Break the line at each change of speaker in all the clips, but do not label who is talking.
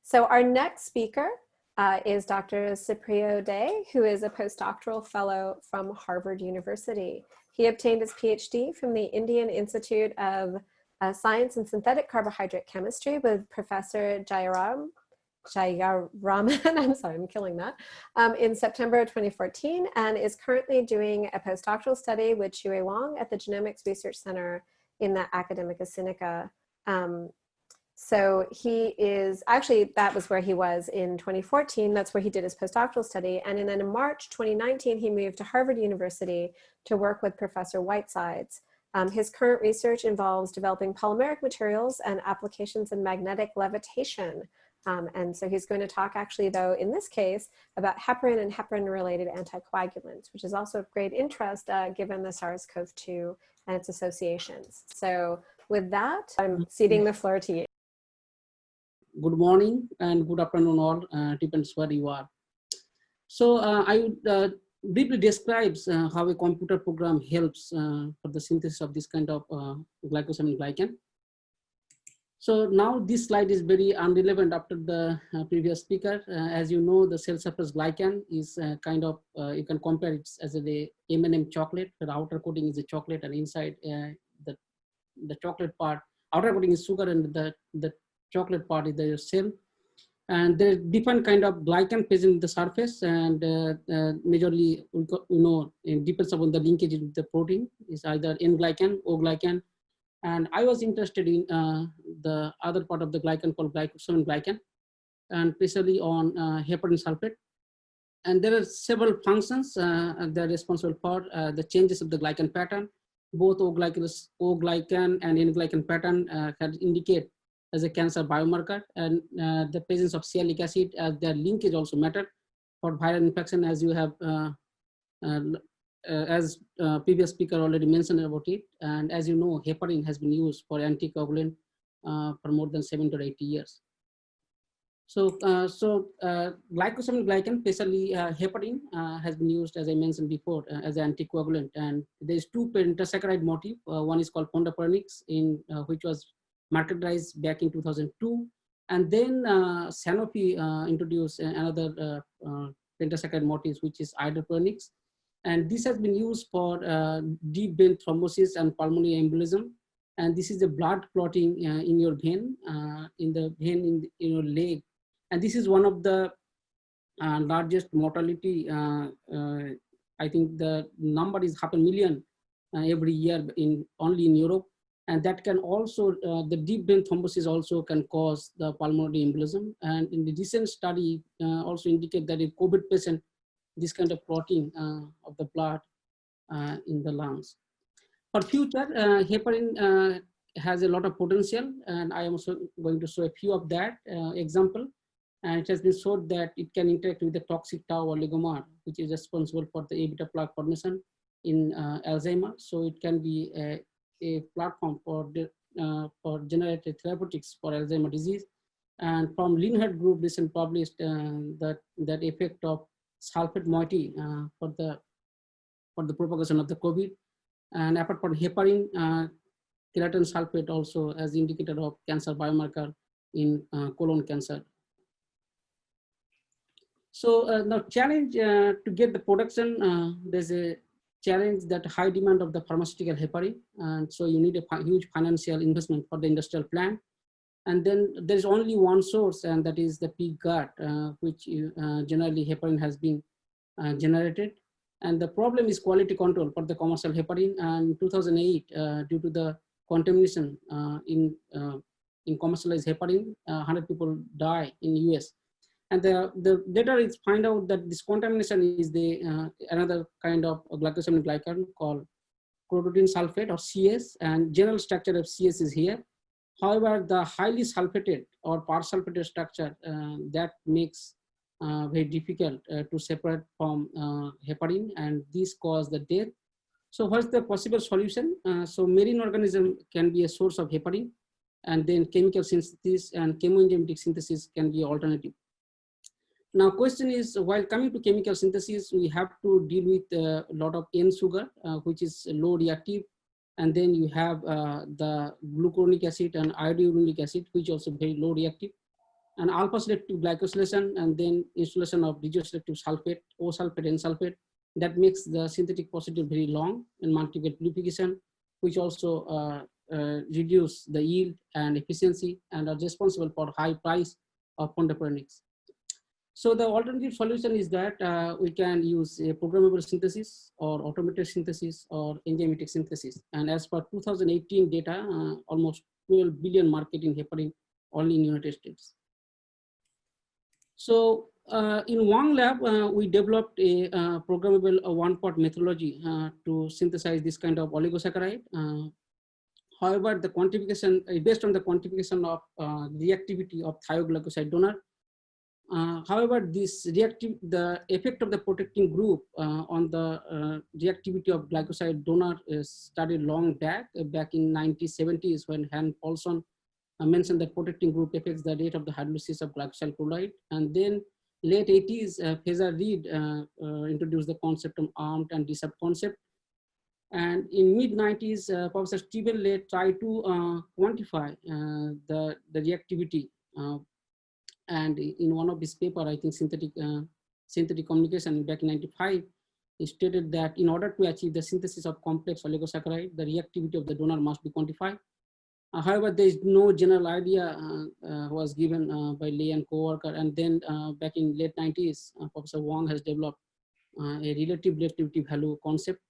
So our next speaker is Dr. Cyprio Day, who is a postdoctoral fellow from Harvard University. He obtained his PhD from the Indian Institute of Science and Synthetic Carbohydrate Chemistry with Professor Jayaraman, I'm sorry, I'm killing that, in September 2014, and is currently doing a postdoctoral study with Xue Wang at the Genomics Research Center in the Academia Sinica. So he is, actually that was where he was in 2014, that's where he did his postdoctoral study, and then in March 2019 he moved to Harvard University to work with Professor Whitesides. His current research involves developing polymeric materials and applications in magnetic levitation. And so he's going to talk actually though in this case about heparin and heparin related anticoagulants, which is also of great interest given the SARS-CoV-2 and its associations. So with that, I'm ceding the floor to you.
Good morning and good afternoon all, depends where you are. So I would briefly describe how a computer program helps for the synthesis of this kind of glycosamine glycan. So now this slide is very irrelevant after the previous speaker. As you know, the cell surface glycan is kind of, you can compare it as a M&M chocolate. The outer coating is a chocolate and inside the chocolate part, outer coating is sugar and the chocolate part is the cell. And there are different kind of glycan present in the surface, and majorly we know it depends upon the linkage with the protein is either N-glycan, O-glycan. And I was interested in the other part of the glycan called glycosamine glycan, and especially on heparin sulfate. And there are several functions that are responsible for the changes of the glycan pattern. Both O-glycan and N-glycan pattern can indicate as a cancer biomarker, and the presence of sialic acid as their linkage also matter for viral infection, as you have as previous speaker already mentioned about it. And as you know, heparin has been used for anticoagulant for more than 70 or 80 years. So, glycosamine glycan, especially heparin, has been used, as I mentioned before, as an anticoagulant. And there's two pentasaccharide motif. One is called fondaparinux, which was marketized back in 2002. And then Sanofi introduced another pentasaccharide motif, which is idaparinux. And this has been used for deep vein thrombosis and pulmonary embolism. And this is the blood clotting in your vein, in the vein in your leg. And this is one of the largest mortality. I think the number is 500,000 every year only in Europe. And that can also, the deep vein thrombosis also can cause the pulmonary embolism. And in the recent study also indicate that in COVID patient, this kind of clotting of the blood in the lungs. For future, heparin has a lot of potential, and I am also going to show a few of that example. And it has been shown that it can interact with the toxic tau oligomer, which is responsible for the A-beta plaque formation in Alzheimer's. So it can be a platform for generated therapeutics for Alzheimer's disease. And from Linhart group, recently published that effect of sulfate moiety for the propagation of the COVID. And apart from heparin, keratan sulfate also as indicator of cancer biomarker in colon cancer. So now challenge to get the production, there's a challenge that high demand of the pharmaceutical heparin. And so you need a huge financial investment for the industrial plant. And then there's only one source, and that is the pig gut, which generally heparin has been generated. And the problem is quality control for the commercial heparin. And in 2008, due to the contamination in commercialized heparin, 100 people die in US. And the later is find out that this contamination is the another kind of glycosamine glycan called chlorotoluene sulfate or CS, and general structure of CS is here. However, the highly sulfated or per-sulfated structure that makes very difficult to separate from heparin, and this cause the death. So what's the possible solution? So marine organism can be a source of heparin, and then chemical synthesis and chemoenzymatic synthesis can be alternative. Now question is, while coming to chemical synthesis, we have to deal with a lot of N sugar, which is low reactive. And then you have the glucuronic acid and ioduronic acid, which also very low reactive. and alpha selective glycosylation, and then installation of regioselective sulfate, O-sulfate, N-sulfate, that makes the synthetic positive very long and multi-gate purification, which also reduce the yield and efficiency and are responsible for high price of pentapyrenics. So the alternative solution is that we can use a programmable synthesis or automated synthesis or enzymatic synthesis. And as per 2018 data, almost 12 billion market in heparin only in United States. So in Wang lab, we developed a programmable one-pot methodology to synthesize this kind of oligosaccharide. However, the quantification based on the quantification of reactivity of thioglycoside donor. However, the effect of the protecting group on the reactivity of glycoside donor is studied long back in 1970s when Han Paulson mentioned that protecting group affects the rate of the hydrolysis of glycosyl chloride. And then late 80s, Feza Reed introduced the concept of armed and disarmed concept. And in mid 90s, Professor Stephen Lay tried to quantify the reactivity. And in one of his paper, I think synthetic communication back in 95, he stated that in order to achieve the synthesis of complex oligosaccharide, the reactivity of the donor must be quantified. However, there is no general idea was given by Lay and co-worker. And then back in late 90s, Professor Wang has developed a relative reactivity value concept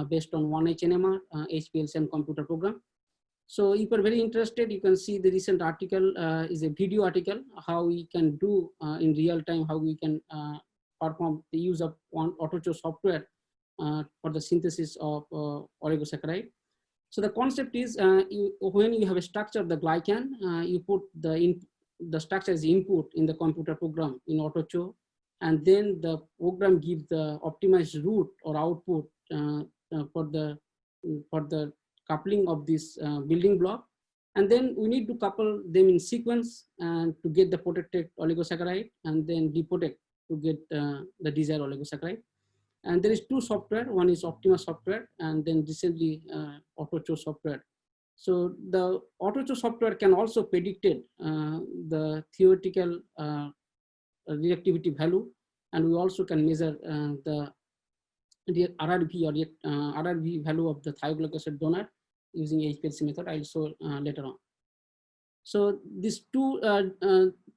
based on 1H NMR, HPLC and computer program. So if you're very interested, you can see the recent article is a video article, how we can do in real time, how we can perform the use of one AutoCho software for the synthesis of oligosaccharide. So the concept is when you have a structure of the glycan, you put the structure as input in the computer program in AutoCho, and then the program gives the optimized route or output for the coupling of this building block. And then we need to couple them in sequence and to get the protected oligosaccharide and then deprotect to get the desired oligosaccharide. And there is two software, one is Optima software and then recently AutoCho software. So the AutoCho software can also predict the theoretical reactivity value, and we also can measure the RRV or RRV value of the thioglycoside donor using HPLC method. I'll show later on. So these two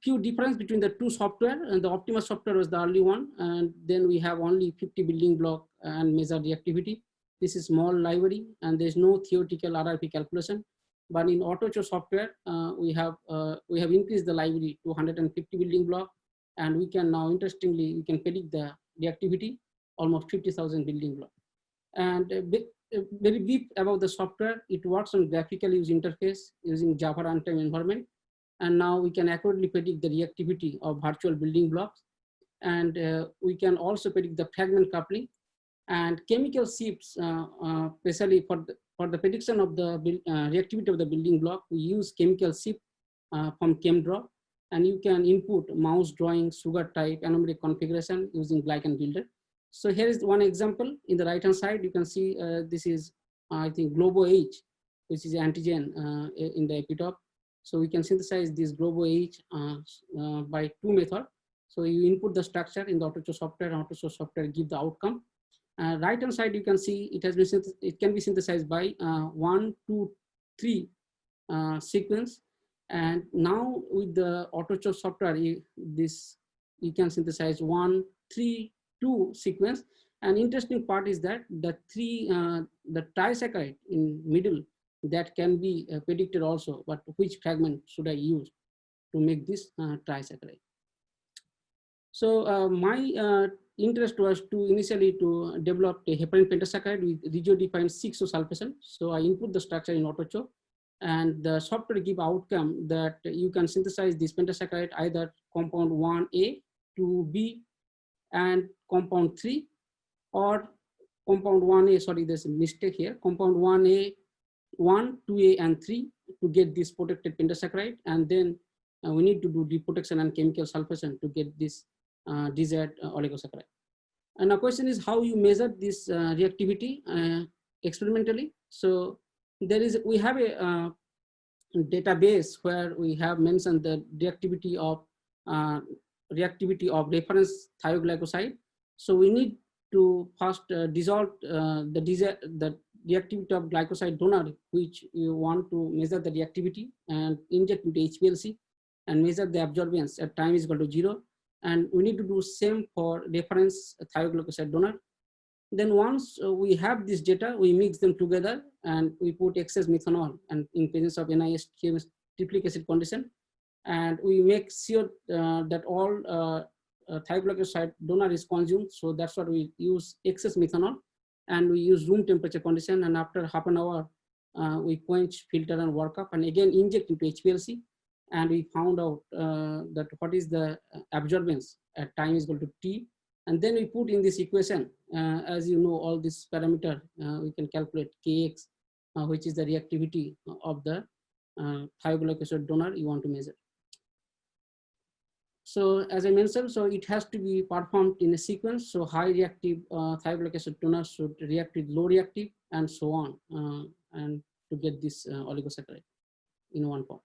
few difference between the two software, and the Optima software was the early one, and then we have only 50 building block and measure reactivity. This is small library and there's no theoretical RRP calculation. But in AutoCho software, we have increased the library to 150 building block, and we can now, interestingly, we can predict the reactivity almost 50,000 building block. And very brief about the software, it works on graphical user interface using Java runtime environment. And now we can accurately predict the reactivity of virtual building blocks. And we can also predict the fragment coupling and chemical shifts, especially for the prediction of the reactivity of the building block. We use chemical shift from ChemDraw, and you can input mouse drawing, sugar type, anomeric configuration using glycan builder. So here is one example. In the right hand side, you can see this is, I think, GloboH, which is antigen in the epitope. So we can synthesize this GloboH by two methods. So you input the structure in the AutoCho software, and AutoCho software give the outcome. Right hand side, you can see it can be synthesized by 1, 2, 3 sequence. And now with the AutoCho software, you can synthesize 1, 3, 2 sequence. And interesting part is that the trisaccharide in middle, that can be predicted also, but which fragment should I use to make this trisaccharide? So my interest was to initially to develop a heparin pentasaccharide with regio-defined 6-O-sulfation. So I input the structure in AutoCho, and the software give outcome that you can synthesize this pentasaccharide either compound 1A, 2B, and compound 3, or compound 1A, sorry, there's a mistake here, compound 1A, 1, 2A, and 3 to get this protected pentasaccharide. And then we need to do deprotection and chemical sulfation to get this desired oligosaccharide. And the question is how you measure this reactivity experimentally. So we have a database where we have mentioned the reactivity of reactivity of reference thioglycoside. So we need to first dissolve the reactivity of glycoside donor, which you want to measure the reactivity, and inject into HPLC and measure the absorbance at time is equal to 0. And we need to do same for reference thioglycoside donor. Then once we have this data, we mix them together and we put excess methanol and in presence of NIH triplic acid condition, and we make sure that all thioglycoside donor is consumed. So that's what we use excess methanol, and we use room temperature condition, and after half an hour we quench, filter and work up, and again inject into HPLC, and we found out that what is the absorbance at time is equal to T, and then we put in this equation, as you know, all this parameter we can calculate Kx, which is the reactivity of the thioglycoside donor you want to measure. So as I mentioned, so it has to be performed in a sequence. So high reactive thioglycoside donor should react with low reactive, and so on, and to get this oligosaccharide in one form.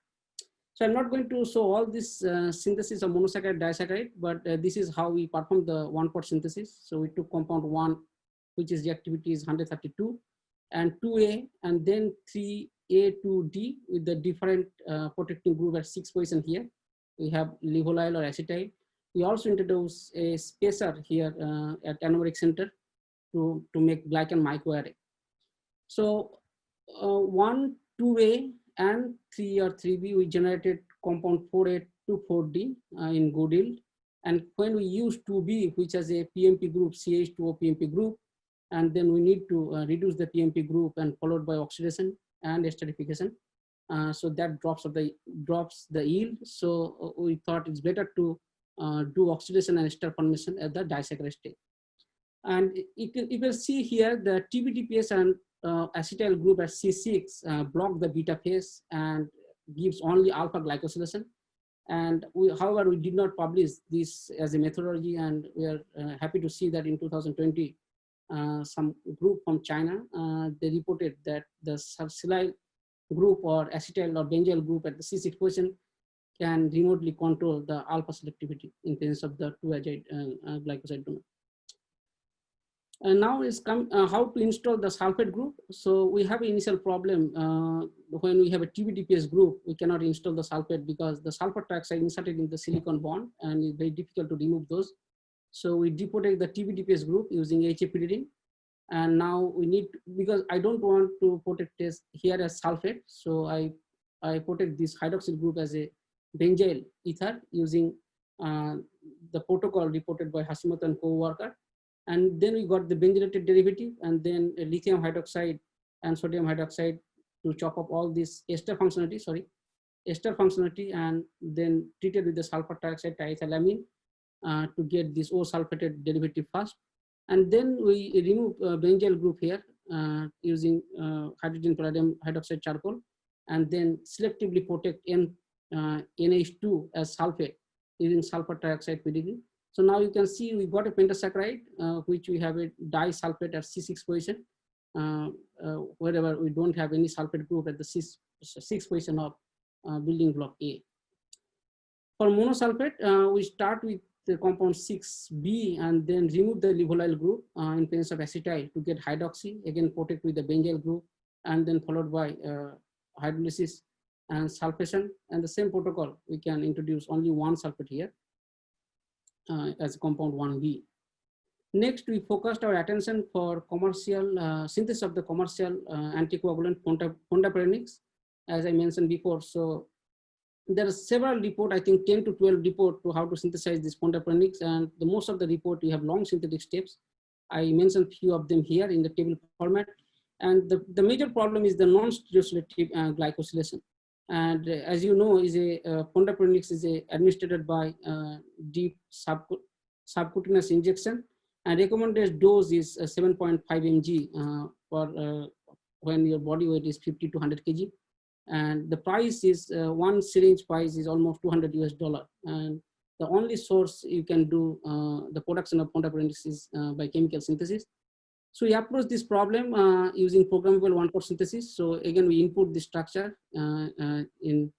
So I'm not going to show all this synthesis of monosaccharide, disaccharide, but this is how we perform the one-pot synthesis. So we took compound 1, which is reactivity is 132, and 2A, and then 3A to D with the different protecting group at 6 position here. We have levolyl or acetyl. We also introduce a spacer here at anomeric center to make glycan microarray. So 1, 2A and 3 or 3B, we generated compound 4A to 4D in good yield. And when we use 2B, which has a PMP group, CH2O PMP group, and then we need to reduce the PMP group and followed by oxidation and esterification. So that drops the yield. So we thought it's better to do oxidation and ester formation at the disaccharide stage. And you can see here the TBDPS and acetyl group at C6 block the beta phase and gives only alpha glycosylation. And however, we did not publish this as a methodology, and we are happy to see that in 2020, some group from China, they reported that the succinyl group or acetyl or benzyl group at the C6 position can remotely control the alpha selectivity in presence of the 2-azide glycoside donor. And now is how to install the sulfate group. So we have an initial problem when we have a TBDPS group, we cannot install the sulfate because the sulfur tracks are inserted in the silicon bond and it's very difficult to remove those. So we deprotect the TBDPS group using HAPyridine. And now we need, because I don't want to protect this here as sulfate, so I protect this hydroxyl group as a benzyl ether using the protocol reported by Hashimoto and co-worker. And then we got the benzylated derivative, and then lithium hydroxide and sodium hydroxide to chop up all this ester functionality, and then treated with the sulfur trioxide triethylamine to get this O-sulfated derivative first. And then we remove benzyl group here using hydrogen palladium hydroxide charcoal, and then selectively protect NH2 as sulfate using sulfur trioxide pyridine. So now you can see we got a pentasaccharide, which we have a disulfate at C6 position, wherever we don't have any sulfate group at the C6 position of building block A. For monosulfate, we start with the compound 6B and then remove the levolyl group in presence of acetyl to get hydroxy, again protect with the benzyl group, and then followed by hydrolysis and sulfation. And the same protocol, we can introduce only one sulfate here as compound 1B. Next, we focused our attention for commercial synthesis of the commercial anticoagulant fondaparinix, as I mentioned before. So there are several reports, I think 10 to 12 reports to how to synthesize this fondaparinix, and the most of the report we have long synthetic steps. I mentioned few of them here in the table format. And the major problem is the non-stereoselective glycosylation. And as you know, is a fondaparinix is administered by deep subcutaneous injection, and recommended dose is 7.5 mg for when your body weight is 50 to 100 kg. And the price is one syringe price is almost $200 US. And the only source you can do the production of fondaparinix is by chemical synthesis. So we approach this problem using programmable one-pot synthesis. So again, we input the structure in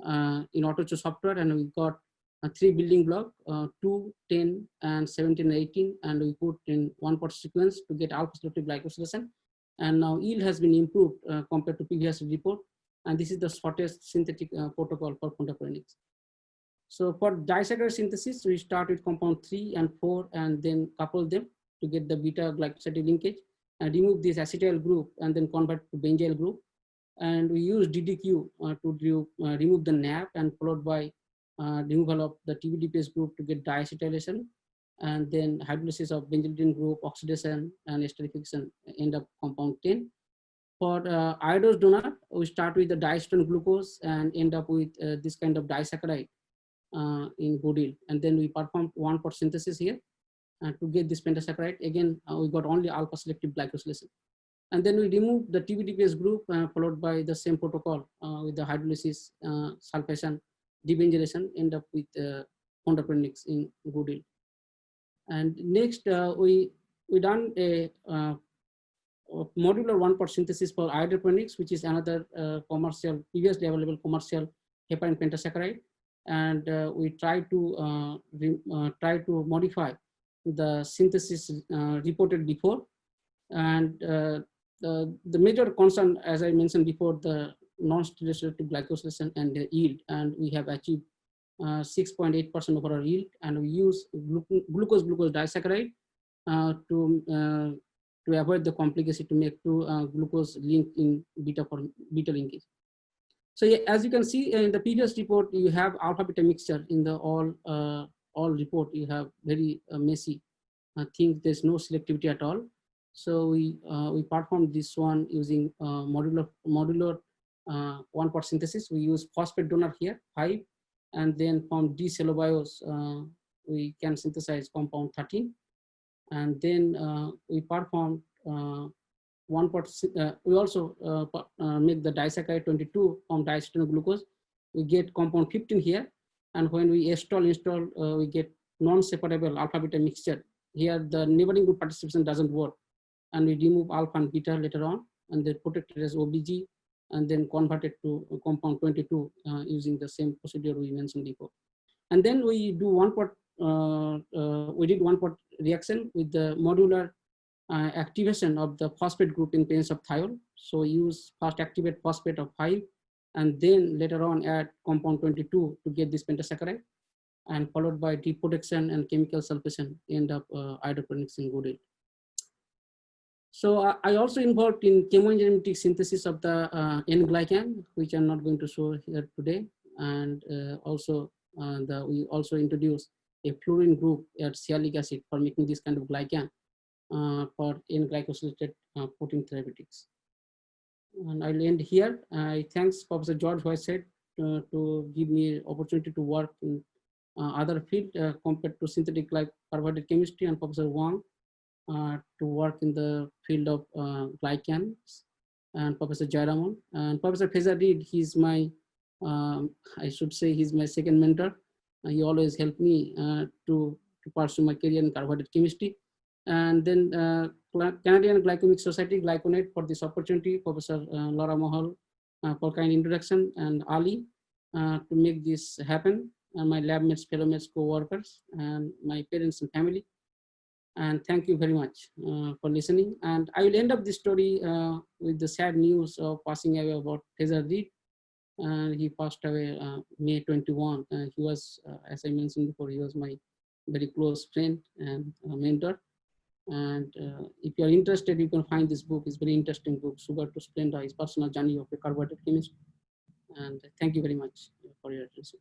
AutoCho software, and we got 3 building block, 2, 10, and 17, 18, and we put in 1-part sequence to get alpha selective glycosylation. And now yield has been improved compared to previous report. And this is the shortest synthetic protocol for fondaparinix. So for disaccharide synthesis, we start with compound 3 and 4 and then couple them to get the beta glycosidic linkage and remove this acetyl group and then convert to benzyl group. And we use DDQ to remove the NAP and followed by removal of the TBDPS group to get diacetylation, and then hydrolysis of benzylidene group, oxidation and esterification, end up compound 10. For iodose donor, we start with the diacetone glucose and end up with this kind of disaccharide in Godel. And then we perform 1-part synthesis here to get this pentasaccharide. Again, we got only alpha selective glycosylation. And then we remove the TBDPS group followed by the same protocol with the hydrolysis, sulfation, debenzylation, end up with fondaparinix in Godel. And next, we done a modular 1-part synthesis for iodoprenix, which is another commercial, previously available commercial heparin pentasaccharide. And we try to modify the synthesis reported before. And the major concern, as I mentioned before, the non-stereoselective glycosylation and the yield, and we have achieved 6.8% overall yield, and we use glucose disaccharide to avoid the complication to make two glucose link in beta linkage. So yeah, as you can see in the previous report, you have alpha beta mixture in the all report. You have very messy things. There's no selectivity at all. So we performed this one using modular 1-part synthesis. We use phosphate donor here 5, and then from D-cellobiose we can synthesize compound 13, and then we performed 1-part. We also make the disaccharide 22 from diacetone glucose. We get compound 15 here, and when we install, we get non-separable alpha beta mixture. Here the neighboring group participation doesn't work, and we remove alpha and beta later on, and then protect it as OBG, and then convert it to compound 22 using the same procedure we mentioned before. And then we do 1-part. We did 1-part reaction with the modular activation of the phosphate group in presence of thiol. So use first activate phosphate of 5, and then later on add compound 22 to get this pentasaccharide, and followed by deprotection and chemical sulfation, end up iodoprenix in Godel. So I also involved in chemoenzymatic synthesis of the N-glycan, which I'm not going to show here today. And also we also introduced a fluorine group at sialic acid for making this kind of glycan for N-glycosylated protein therapeutics. And I'll end here. I thanks Professor George Whiteside to give me opportunity to work in other field compared to synthetic carbohydrate chemistry, and Professor Wang to work in the field of glycans, and Professor Jairamon. And Professor Feza Reed, he's my, I should say he's my second mentor. He always helped me to pursue my career in carbohydrate chemistry. And then Canadian Glycomic Society, Glyconate, for this opportunity, Professor Laura Mohal for kind introduction, and Ali to make this happen, and my lab mates, fellow mates, co-workers, and my parents and family. And thank you very much for listening. And I will end up this story with the sad news of passing away about Feza Reed. He passed away May 21. He was, as I mentioned before, he was my very close friend and mentor. And if you are interested, you can find this book. It's a very interesting book, Sugar to Splendor, his personal journey of a carbohydrate chemist. And thank you very much for your attention.